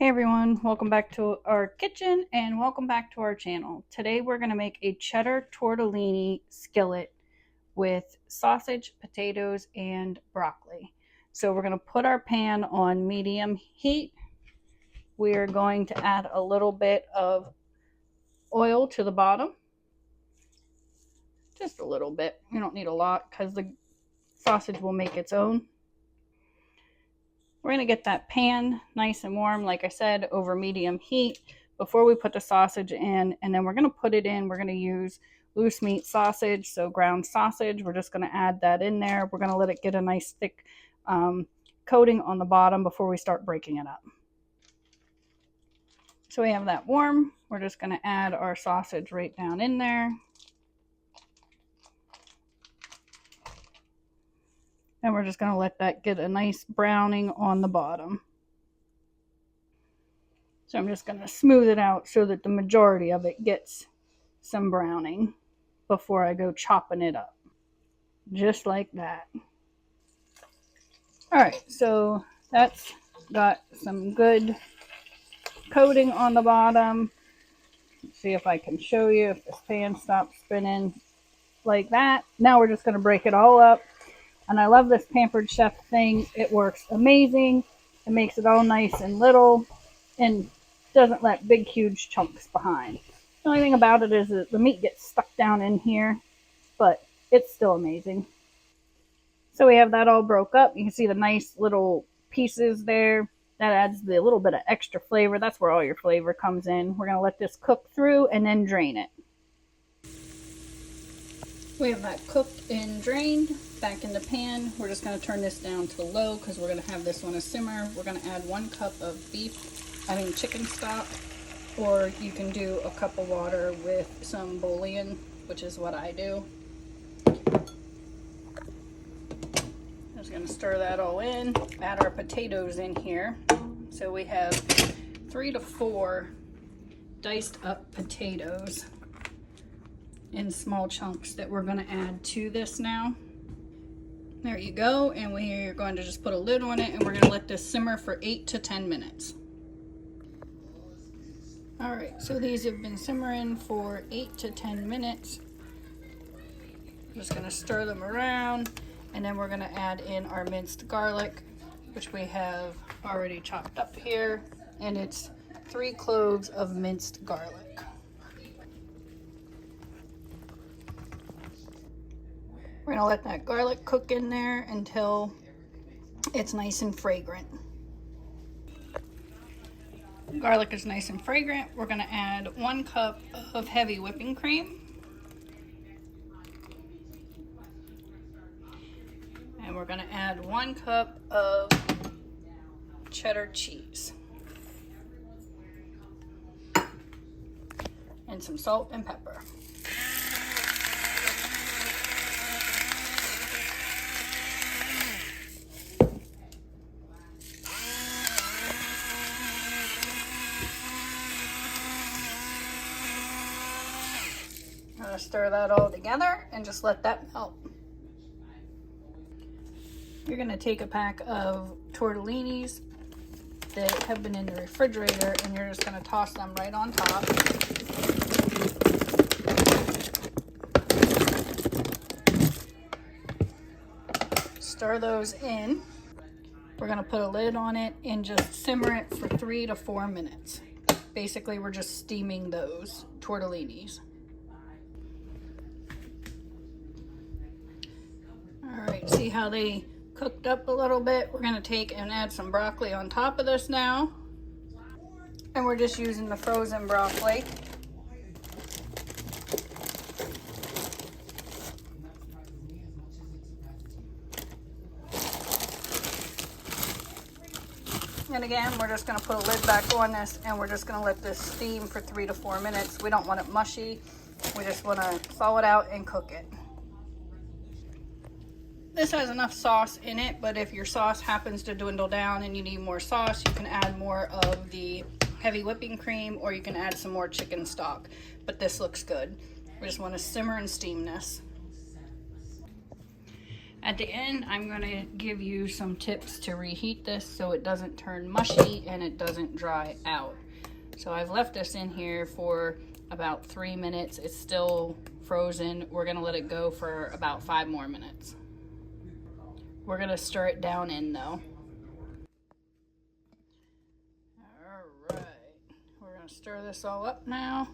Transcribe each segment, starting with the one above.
Hey everyone, welcome back to our kitchen and welcome back to our channel. Today we're going to make a cheddar tortellini skillet with sausage, potatoes, and broccoli. So we're going to put our pan on medium heat. We're going to add a little bit of oil to the bottom. Just a little bit. You don't need a lot because the sausage will make its own. We're going to get that pan nice and warm, like I said, over medium heat before we put the sausage in. And then we're going to put it in. We're going to use loose meat sausage, so ground sausage. We're just going to add that in there. We're going to let it get a nice thick coating on the bottom before we start breaking it up. So we have that warm. We're just going to add our sausage right down in there. And we're just going to let that get a nice browning on the bottom. So I'm just going to smooth it out so that the majority of it gets some browning before I go chopping it up. Just like that. Alright, so that's got some good coating on the bottom. Let's see if I can show you if this pan stops spinning like that. Now we're just going to break it all up. And I love this Pampered Chef thing. It works amazing. It makes it all nice and little and doesn't let big, huge chunks behind. The only thing about it is that the meat gets stuck down in here, but it's still amazing. So we have that all broke up. You can see the nice little pieces there. That adds the little bit of extra flavor. That's where all your flavor comes in. We're going to let this cook through and then drain it. We have that cooked and drained back in the pan. We're just going to turn this down to low because we're going to have this on a simmer. We're going to add 1 cup of chicken stock, or you can do a cup of water with some bouillon, which is what I do. Just going to stir that all in. Add our potatoes in here. So we have 3 to 4 diced up potatoes in small chunks that we're going to add to this now. There you go, and we're going to just put a lid on it and we're going to let this simmer for 8 to 10 minutes. Alright, so these have been simmering for 8 to 10 minutes. I'm just going to stir them around, and then we're going to add in our minced garlic, which we have already chopped up here, and it's 3 cloves of minced garlic. We're going to let that garlic cook in there until it's nice and fragrant. Garlic is nice and fragrant. We're going to add 1 cup of heavy whipping cream. And we're going to add 1 cup of cheddar cheese. And some salt and pepper. Stir that all together and just let that melt. You're going to take a pack of tortellinis that have been in the refrigerator and you're just going to toss them right on top. Stir those in. We're going to put a lid on it and just simmer it for 3 to 4 minutes. Basically, we're just steaming those tortellinis. Alright, see how they cooked up a little bit? We're going to take and add some broccoli on top of this now. And we're just using the frozen broccoli. And again, we're just going to put a lid back on this and we're just going to let this steam for 3 to 4 minutes. We don't want it mushy. We just want to thaw it out and cook it. This has enough sauce in it, but if your sauce happens to dwindle down and you need more sauce, you can add more of the heavy whipping cream or you can add some more chicken stock. But this looks good. We just want to simmer and steam this. At the end, I'm going to give you some tips to reheat this so it doesn't turn mushy and it doesn't dry out. So I've left this in here for about 3 minutes. It's still frozen. We're going to let it go for about 5 more minutes. We're going to stir it down in though. Alright, we're going to stir this all up now.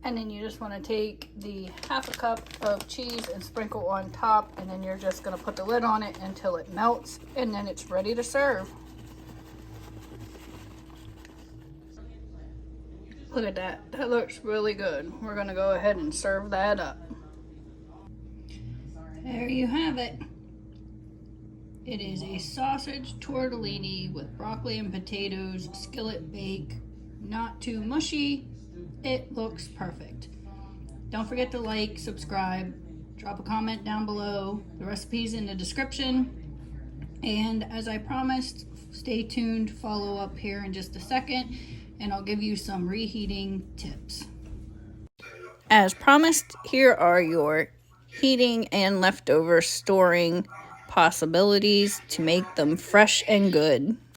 And then you just want to take the half a cup of cheese and sprinkle on top, and then you're just going to put the lid on it until it melts, and then it's ready to serve. Look at that. That looks really good. We're going to go ahead and serve that up. There you have it. It is a sausage tortellini with broccoli and potatoes, skillet bake. Not too mushy. It looks perfect. Don't forget to like, subscribe, drop a comment down below. The recipe's in the description. And as I promised, stay tuned, follow up here in just a second, and I'll give you some reheating tips. As promised, here are your heating and leftover storing possibilities to make them fresh and good.